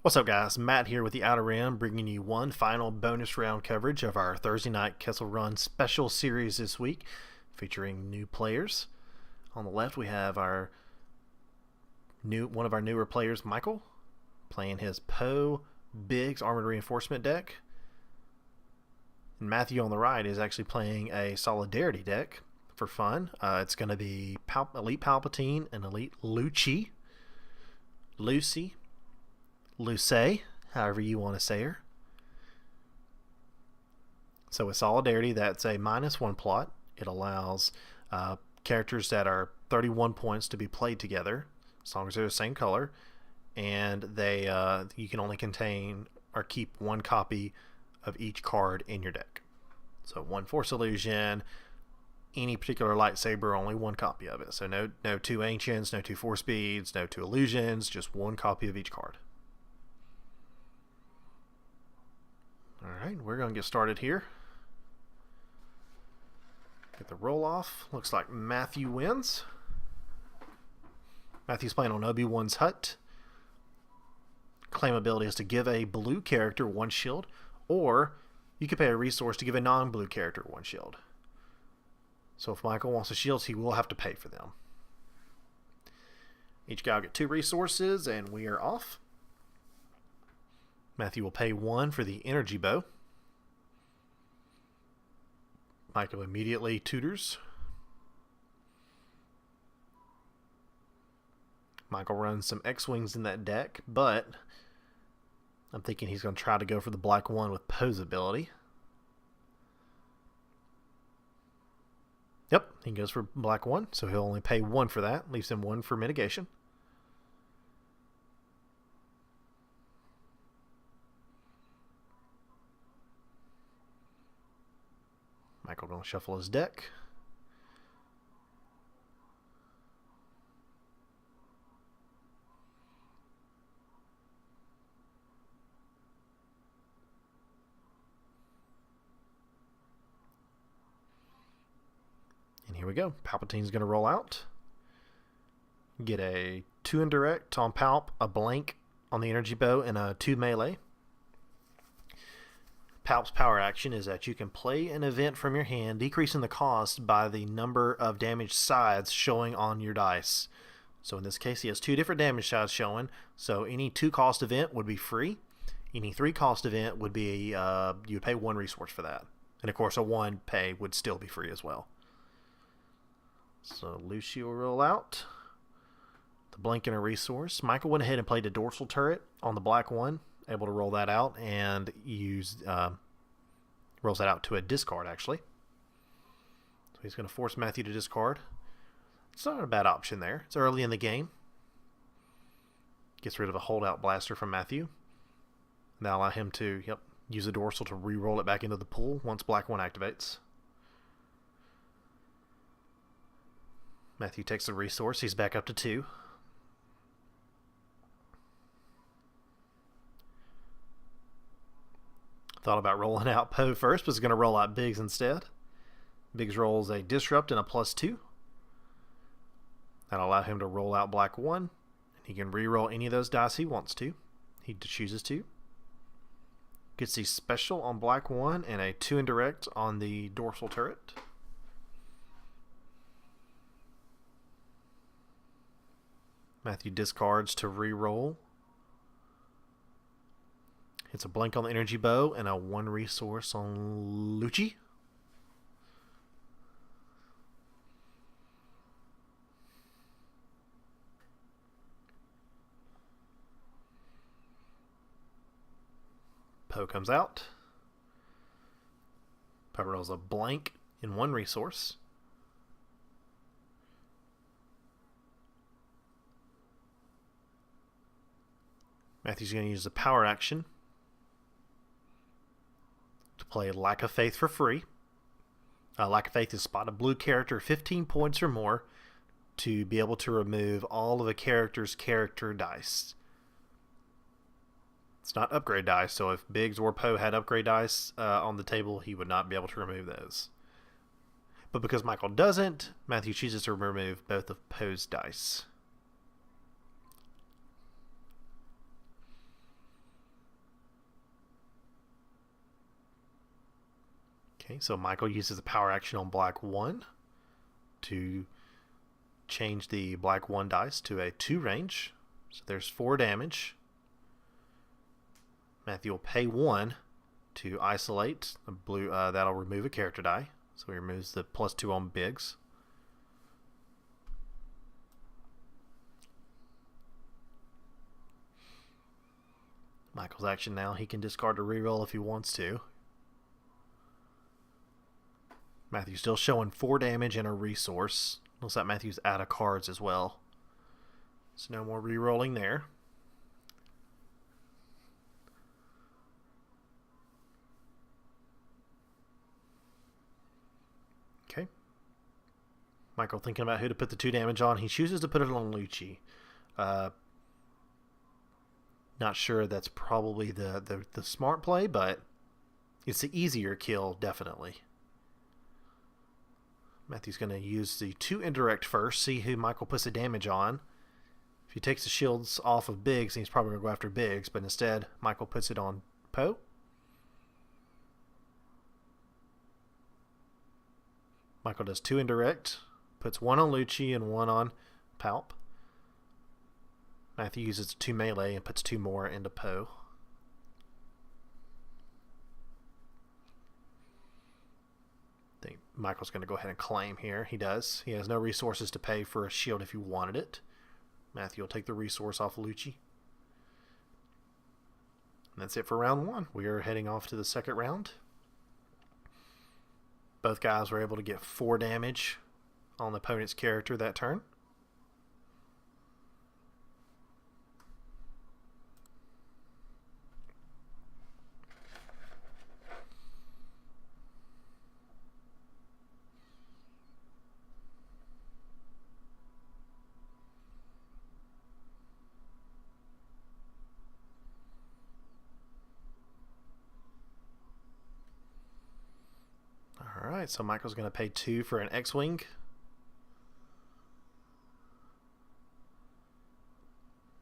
What's up, guys? Matt here with the Outer Rim, bringing you one final bonus round coverage of our Thursday night Kessel Run special series this week, featuring new players. On the left, we have one of our newer players, Michael, playing his Poe Biggs Armored Reinforcement deck. And Matthew on the right is actually playing a Solidarity deck for fun. It's going to be Elite Palpatine and Elite Luce, Luce, however you want to say her. So with Solidarity, that's a -1 plot. It allows characters that are 31 points to be played together, as long as they're the same color, and they you can only contain or keep one copy of each card in your deck. So one Force Illusion, any particular lightsaber, only one copy of it. So no two Ancients, no two Force Beads, no two Illusions, just one copy of each card. Alright, we're going to get started here. Get the roll off. Looks like Matthew wins. Matthew's playing on Obi-Wan's Hut. Claim ability is to give a blue character one shield, or you can pay a resource to give a non-blue character one shield. So if Michael wants the shields, he will have to pay for them. Each guy will get 2 resources, and we are off. Matthew will pay 1 for the energy bow. Michael immediately tutors. Michael runs some X-Wings in that deck, but I'm thinking he's going to try to go for the black 1 with Poe's ability. Yep, he goes for black 1, so he'll only pay 1 for that. Leaves him 1 for mitigation. Michael going to shuffle his deck. And here we go. Palpatine's going to roll out. Get a 2 indirect on Palp, a blank on the energy bow, and a 2 melee. Palp's power action is that you can play an event from your hand, decreasing the cost by the number of damage sides showing on your dice. So in this case, he has 2 different damage sides showing. So any 2-cost event would be free. Any 3-cost event would be you would pay 1 resource for that. And of course, a 1 pay would still be free as well. So Luce will roll out the blank and a resource. Michael went ahead and played a dorsal turret on the black 1. Able to roll that out and rolls that out to a discard, actually. So he's going to force Matthew to discard. It's not a bad option there. It's early in the game. Gets rid of a holdout blaster from Matthew. That'll allow him to use the dorsal to re-roll it back into the pool once black 1 activates. Matthew takes the resource. He's back up to 2. Thought about rolling out Poe first, but is going to roll out Biggs instead. Biggs rolls a Disrupt and a +2. That'll allow him to roll out black 1. And he can re-roll any of those dice he wants to. He chooses to. Gets the special on black 1 and a 2 indirect on the dorsal turret. Matthew discards to re-roll. It's a blank on the energy bow and a 1 resource on Luce. Poe comes out. Poe rolls a blank in 1 resource. Matthew's going to use the power action to play Lack of Faith for free. Lack of Faith is spot a blue character 15 points or more to be able to remove all of a character's character dice. It's not upgrade dice, so if Biggs or Poe had upgrade dice on the table, he would not be able to remove those. But because Michael doesn't, Matthew chooses to remove both of Poe's dice. Okay, so Michael uses the power action on black 1 to change the black 1 dice to a 2 range. So there's 4 damage. Matthew will pay 1 to isolate the blue. That'll remove a character die. So he removes the +2 on bigs. Michael's action now, he can discard a reroll if he wants to. Matthew's still showing 4 damage and a resource. Looks like Matthew's out of cards as well. So no more rerolling there. Okay. Michael thinking about who to put the 2 damage on. He chooses to put it on Luce. Not sure that's probably the smart play, but it's the easier kill, definitely. Matthew's going to use the 2 indirect first, see who Michael puts the damage on. If he takes the shields off of Biggs, he's probably going to go after Biggs, but instead, Michael puts it on Poe. Michael does 2 indirect, puts 1 on Luce and 1 on Palp. Matthew uses 2 melee and puts 2 more into Poe. I think Michael's going to go ahead and claim here. He does. He has no resources to pay for a shield if he wanted it. Matthew will take the resource off Luce. And that's it for round 1. We are heading off to the second round. Both guys were able to get 4 damage on the opponent's character that turn. Alright, so Michael's going to pay 2 for an X-Wing.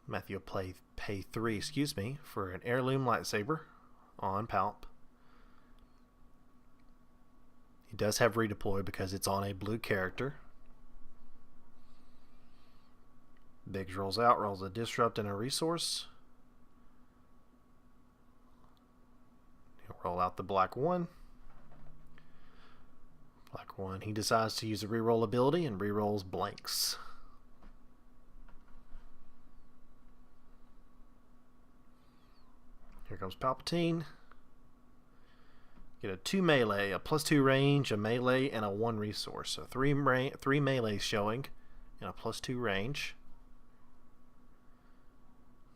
Matthew will pay 3, for an heirloom lightsaber on Palp. He does have redeploy because it's on a blue character. Biggs rolls out, rolls a disrupt and a resource. He'll roll out the black 1. Black 1, he decides to use a reroll ability and rerolls blanks. Here comes Palpatine. Get a 2 melee, a +2 range, a melee, and a 1 resource. So 3 melee showing and a +2 range.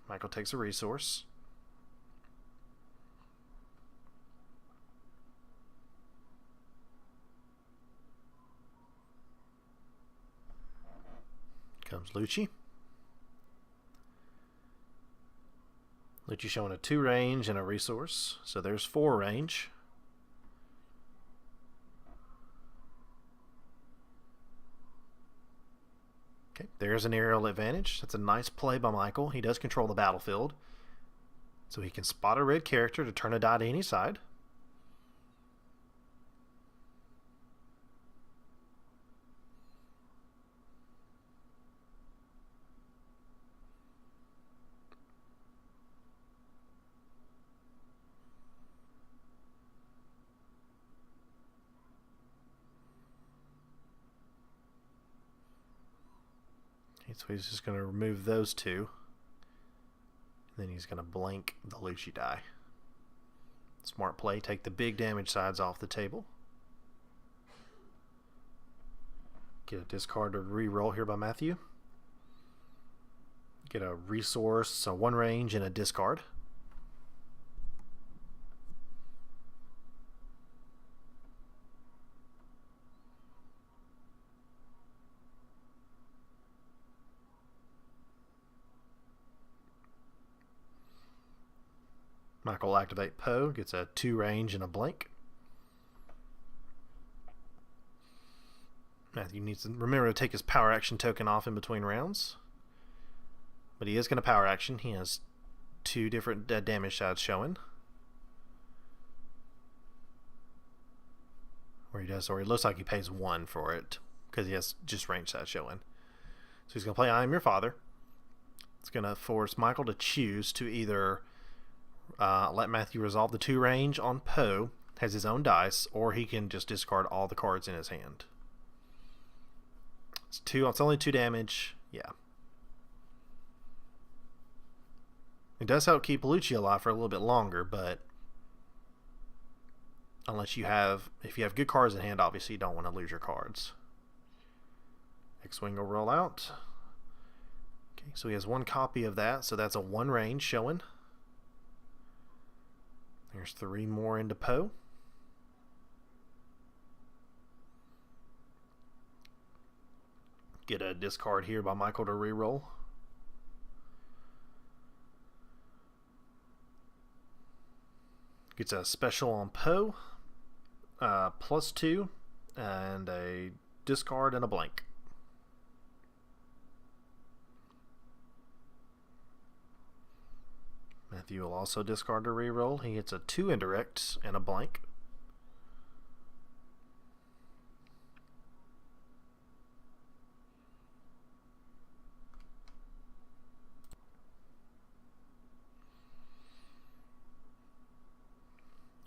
Michael takes a resource. Comes Luce. Luce showing a 2 range and a resource. So there's 4 range. Okay, there's an aerial advantage. That's a nice play by Michael. He does control the battlefield. So he can spot a red character to turn a die to any side. So he's just going to remove those 2. And then he's going to blank the Luce die. Smart play. Take the big damage sides off the table. Get a discard to re-roll here by Matthew. Get a resource, a 1 range, and a discard. Michael will activate Poe, gets a 2 range and a blank. Matthew needs to remember to take his power action token off in between rounds. But he is going to power action. He has 2 different damage sides showing. Or he does, or it looks like he pays 1 for it because he has just range that showing. So he's going to play I Am Your Father. It's going to force Michael to choose to either let Matthew resolve the 2 range on Poe, has his own dice, or he can just discard all the cards in his hand. It's only 2 damage. Yeah. It does help keep Luce alive for a little bit longer, but if you have good cards in hand, obviously you don't want to lose your cards. X-Wing will roll out. Okay, so he has 1 copy of that, so that's a 1 range showing. There's 3 more into Poe. Get a discard here by Michael to reroll. Gets a special on Poe, +2, and a discard and a blank. Matthew will also discard to reroll. He gets a 2 indirect and a blank.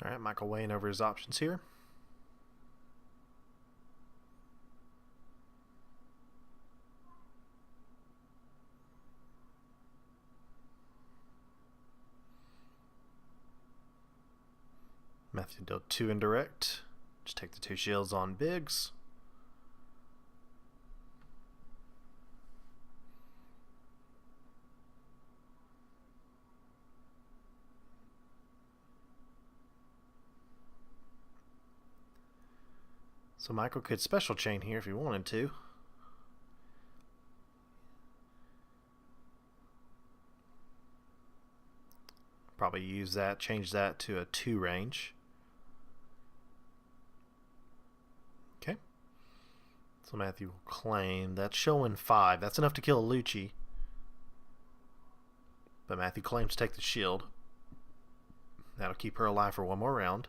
All right, Michael weighing over his options here. Matthew dealt 2 indirect. Just take the 2 shields on Biggs. So Michael could special chain here if he wanted to. Probably use that, change that to a 2 range. Okay. So Matthew will claim. That's showing 5. That's enough to kill Luce. But Matthew claims to take the shield. That'll keep her alive for 1 more round.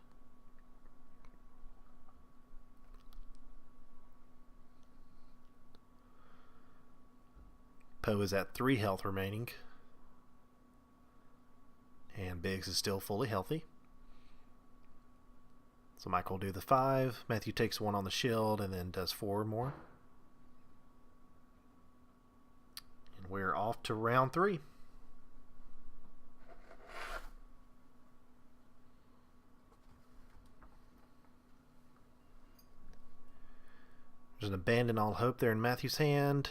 Poe is at 3 health remaining. And Biggs is still fully healthy. So Michael will do the 5. Matthew takes 1 on the shield and then does 4 more. And we're off to round 3. There's an Abandon All Hope there in Matthew's hand.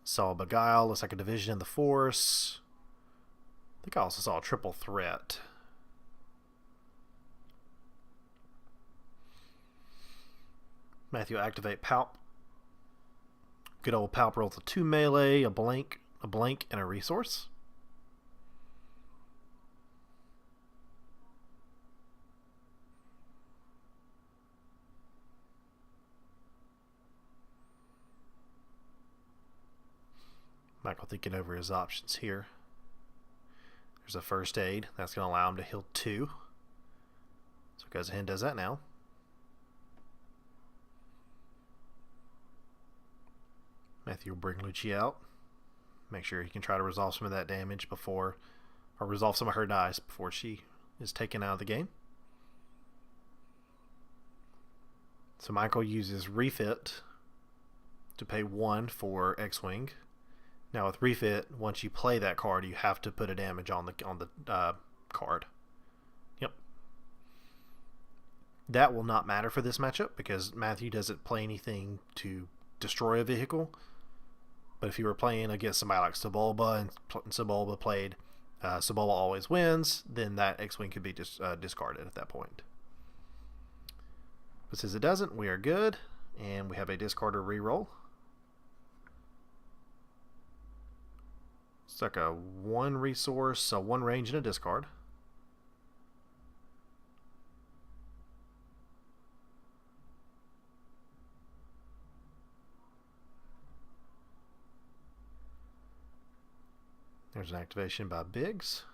Saw a Beguile, looks like a Division in the Force. I think I also saw a Triple Threat. Matthew activate Palp. Good old Palp rolls a 2 melee, a blank, and a resource. Michael thinking over his options here. There's a first aid. That's going to allow him to heal 2. So he goes ahead and does that now. Matthew will bring Luce out. Make sure he can try to resolve some of that damage before, or resolve some of her dice before she is taken out of the game. So Michael uses Refit to pay 1 for X-Wing. Now with Refit, once you play that card, you have to put a damage on the card. Yep. That will not matter for this matchup because Matthew doesn't play anything to destroy a vehicle. But if you were playing against somebody like Sebulba and Sebulba played Sebulba always wins, then that X-Wing could be discarded at that point. But since it doesn't, we are good, and we have a discard or reroll. It's like a 1 resource, a 1 range, and a discard. There's an activation by Biggs.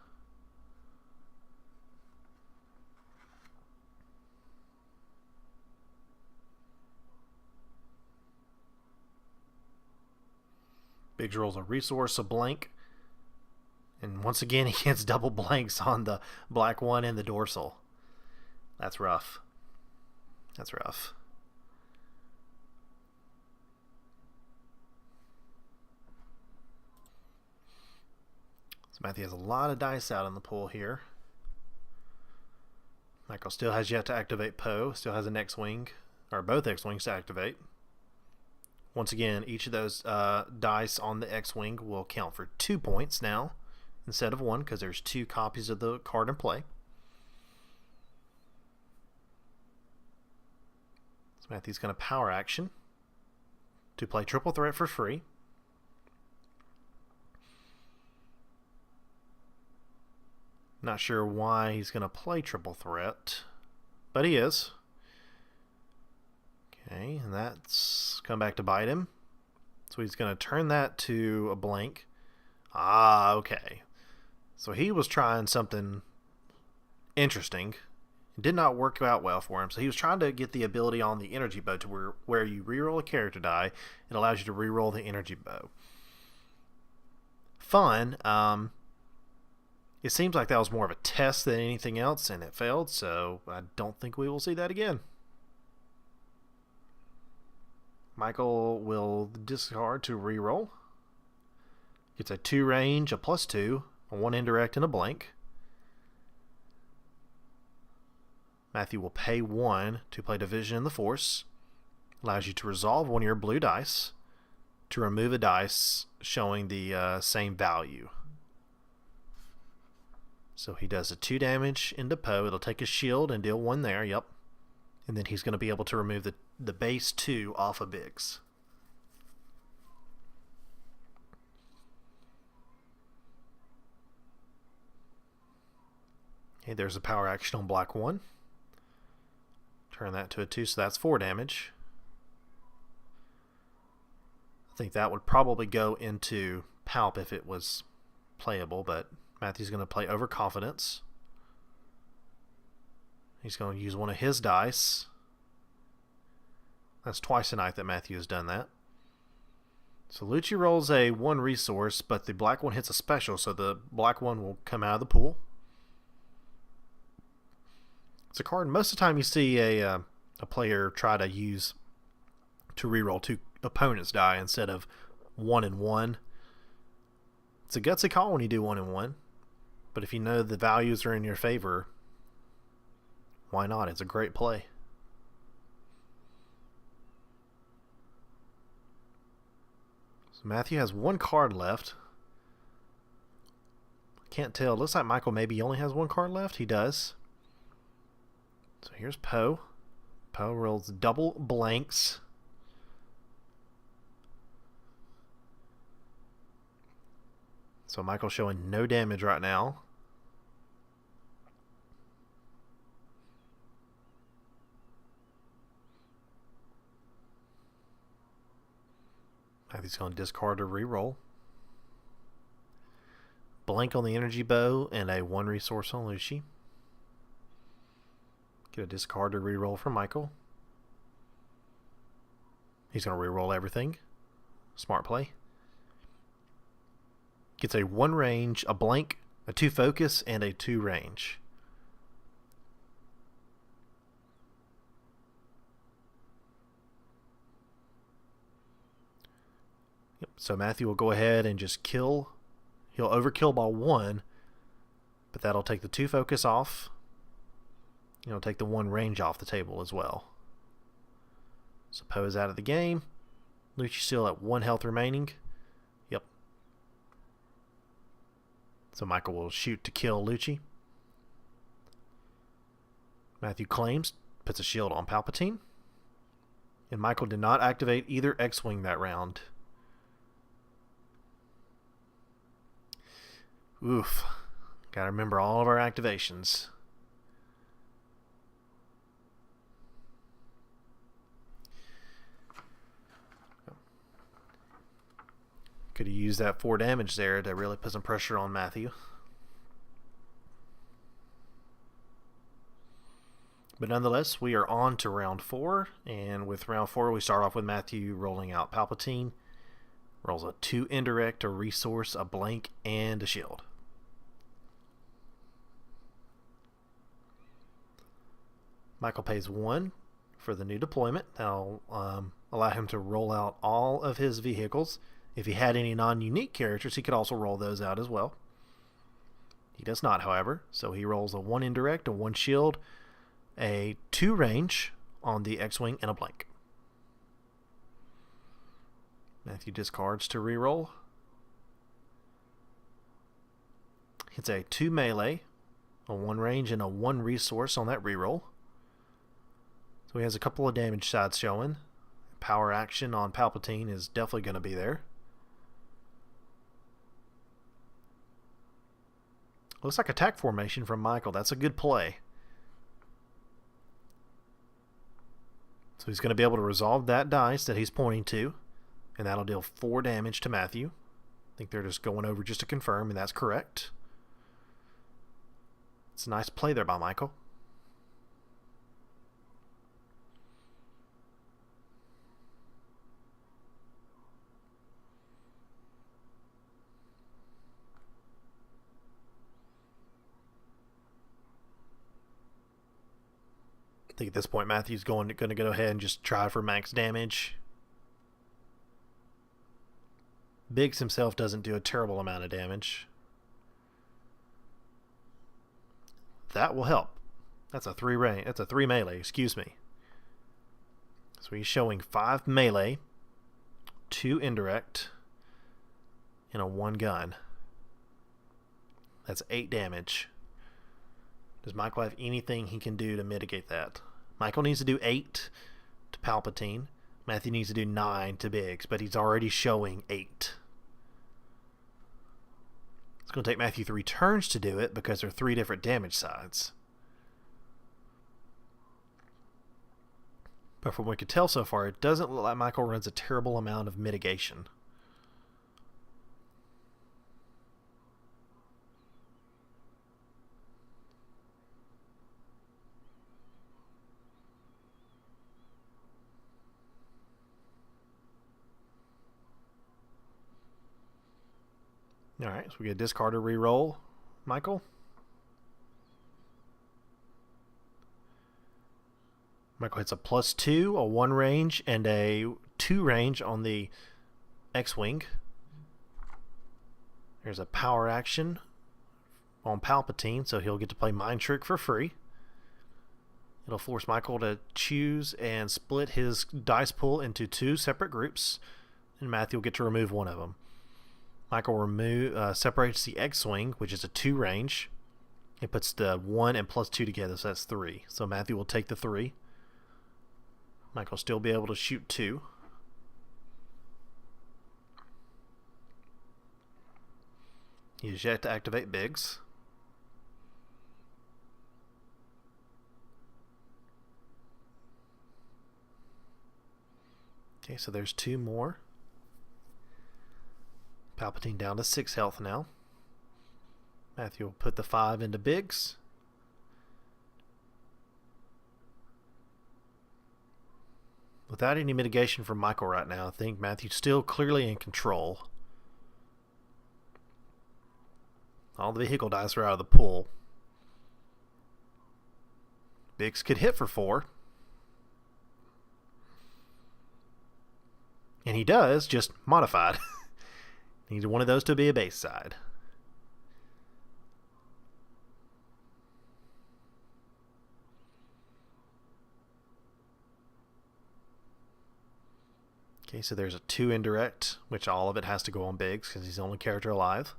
Biggs rolls a resource, a blank. And once again, he gets double blanks on the black one and the dorsal. That's rough. That's rough. So Matthew has a lot of dice out in the pool here. Michael still has yet to activate Poe. Still has an X-Wing, or both X-Wings to activate. Once again, each of those dice on the X-Wing will count for 2 points now, instead of 1, because there's 2 copies of the card in play. So Matthew's going to power action to play Triple Threat for free. Not sure why he's going to play Triple Threat, but he is. Okay, and that's come back to bite him. So he's going to turn that to a blank. Ah, okay. So he was trying something interesting. It did not work out well for him. So he was trying to get the ability on the energy bow to where you reroll a character die. It allows you to reroll the energy bow. Fun. It seems like that was more of a test than anything else, and it failed, so I don't think we will see that again. Michael will discard to reroll. Gets a 2 range, a +2, a 1 indirect, and a blank. Matthew will pay 1 to play Division in the Force. Allows you to resolve one of your blue dice to remove a dice showing the same value. So he does a 2 damage into Poe. It'll take his shield and deal 1 there. Yep. And then he's going to be able to remove the base 2 off of Biggs. Okay, there's a power action on black 1. Turn that to a 2, so that's 4 damage. I think that would probably go into Palp if it was playable, but Matthew's going to play Overconfidence. He's going to use one of his dice. That's twice tonight that Matthew has done that. So Luce rolls a 1 resource, but the black one hits a special, so the black one will come out of the pool. It's a card most of the time you see a player try to use to reroll 2 opponents' die instead of 1 and 1. It's a gutsy call when you do 1 and 1. But if you know the values are in your favor, why not? It's a great play. So Matthew has 1 card left. I can't tell. It looks like Michael maybe only has 1 card left. He does. So here's Poe. Poe rolls double blanks. So Michael's showing no damage right now. Matthew's going to discard or reroll. Blank on the energy bow and a 1 resource on Luce. Get a discard or reroll from Michael. He's going to reroll everything. Smart play. Gets a 1 range, a blank, a 2 focus, and a 2 range. Yep. So Matthew will go ahead and just kill. He'll overkill by 1, but that'll take the 2 focus off. It'll take the 1 range off the table as well. So Poe is out of the game. Luce still at 1 health remaining. Yep. So Michael will shoot to kill Luce. Matthew claims, puts a shield on Palpatine. And Michael did not activate either X-Wing that round. Oof. Gotta remember all of our activations. Could have used that 4 damage there to really put some pressure on Matthew. But nonetheless, we are on to round 4. And with round 4, we start off with Matthew rolling out Palpatine. Rolls a 2 indirect, a resource, a blank, and a shield. Michael pays 1 for the new deployment. That'll allow him to roll out all of his vehicles. If he had any non-unique characters, he could also roll those out as well. He does not, however, so he rolls a 1 indirect, a 1 shield, a 2 range on the X-Wing, and a blank. Matthew discards to reroll. Hits a 2 melee, a 1 range, and a 1 resource on that reroll. So he has a couple of damage sides showing. Power action on Palpatine is definitely going to be there. Looks like attack formation from Michael. That's a good play. So he's going to be able to resolve that dice that he's pointing to, and that'll deal 4 damage to Matthew. I think they're just going over just to confirm, and that's correct. It's a nice play there by Michael. I think at this point Matthew's going to go ahead and just try for max damage. Biggs himself doesn't do a terrible amount of damage. That will help. That's a 3 range. That's a 3 melee, excuse me. So he's showing 5 melee, 2 indirect, and a 1 gun. That's 8 damage. Does Michael have anything he can do to mitigate that? Michael needs to do 8 to Palpatine. Matthew needs to do 9 to Biggs, but he's already showing 8. It's going to take Matthew 3 turns to do it because there are 3 different damage sides. But from what we could tell so far, it doesn't look like Michael runs a terrible amount of mitigation. Alright, so we get a discard or reroll. Michael? Michael hits a +2, a 1 range, and a 2 range on the X-Wing. There's a power action on Palpatine, so he'll get to play Mind Trick for free. It'll force Michael to choose and split his dice pool into 2 separate groups, and Matthew will get to remove one of them. Michael separates the X-Wing, which is a 2 range. It puts the 1 and +2 together, so that's 3. So Matthew will take the 3. Michael will still be able to shoot 2. He is yet to activate Biggs. Okay, so there's 2 more. Palpatine down to 6 health now. Matthew will put the 5 into Biggs. Without any mitigation from Michael right now, I think Matthew's still clearly in control. All the vehicle dice are out of the pool. Biggs could hit for 4. And he does, just modified. Needs one of those to be a base side. Okay, so there's a 2 indirect, which all of it has to go on Biggs because he's the only character alive.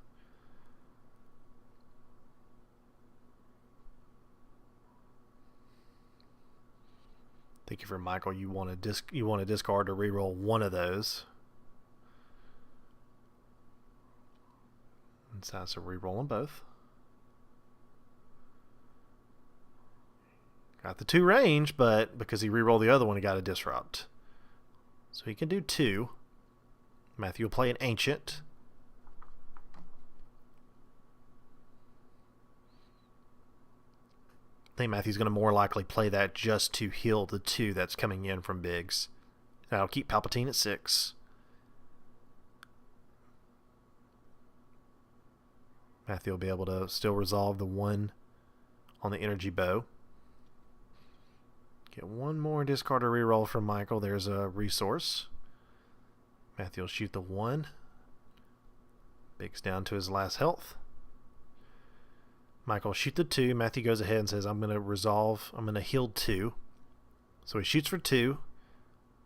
I think for Michael, you want to discard or reroll one of those. And so that's a reroll on both. Got the 2 range, but because he rerolled the other one, he got a disrupt. So he can do 2. Matthew will play an Ancient. I think Matthew's going to more likely play that just to heal the 2 that's coming in from Biggs. That'll keep Palpatine at 6. Matthew will be able to still resolve the 1 on the energy bow. Get 1 more discard or reroll from Michael. There's a resource. Matthew will shoot the 1. Big's down to his last health. Michael will shoot the 2. Matthew goes ahead and says, I'm going to heal 2. So he shoots for 2.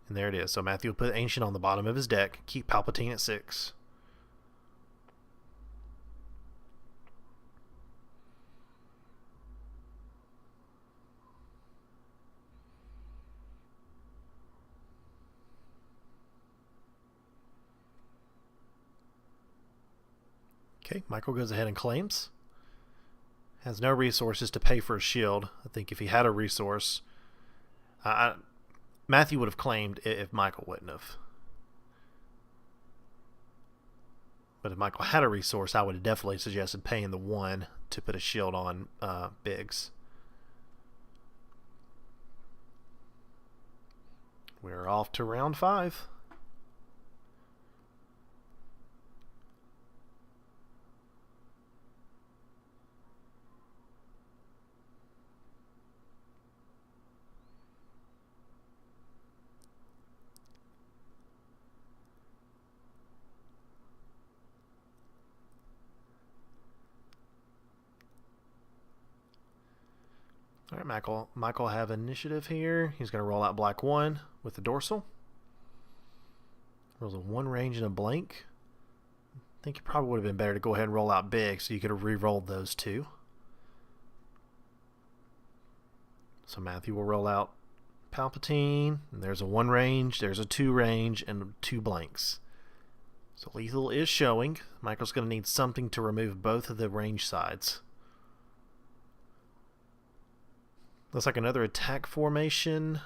And there it is. So Matthew will put Ancient on the bottom of his deck. Keep Palpatine at 6. Okay, Michael goes ahead and claims. Has no resources to pay for a shield. I think if he had a resource, Matthew would have claimed if Michael wouldn't have. But if Michael had a resource, I would have definitely suggested paying the 1 to put a shield on Biggs. We're off to round 5. All right, Michael have initiative here. He's going to roll out black 1 with the dorsal. Rolls a 1 range and a blank. I think it probably would have been better to go ahead and roll out big so you could have re-rolled those 2. So Matthew will roll out Palpatine. And there's a 1 range, there's a 2 range, and 2 blanks. So lethal is showing. Michael's going to need something to remove both of the range sides. Looks like another attack formation.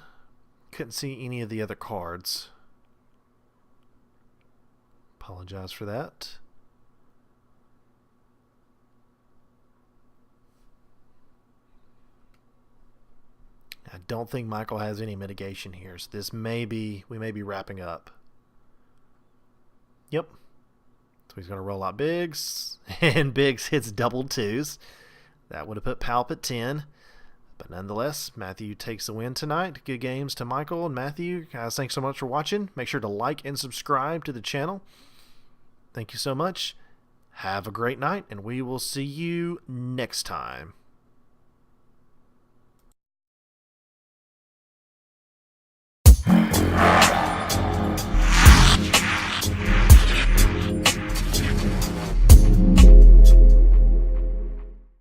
Couldn't see any of the other cards. Apologize for that. I don't think Michael has any mitigation here, so we may be wrapping up. Yep. So he's going to roll out Biggs, and Biggs hits double 2s. That would have put Palp at 10. But nonetheless, Matthew takes the win tonight. Good games to Michael and Matthew. Guys, thanks so much for watching. Make sure to like and subscribe to the channel. Thank you so much. Have a great night, and we will see you next time.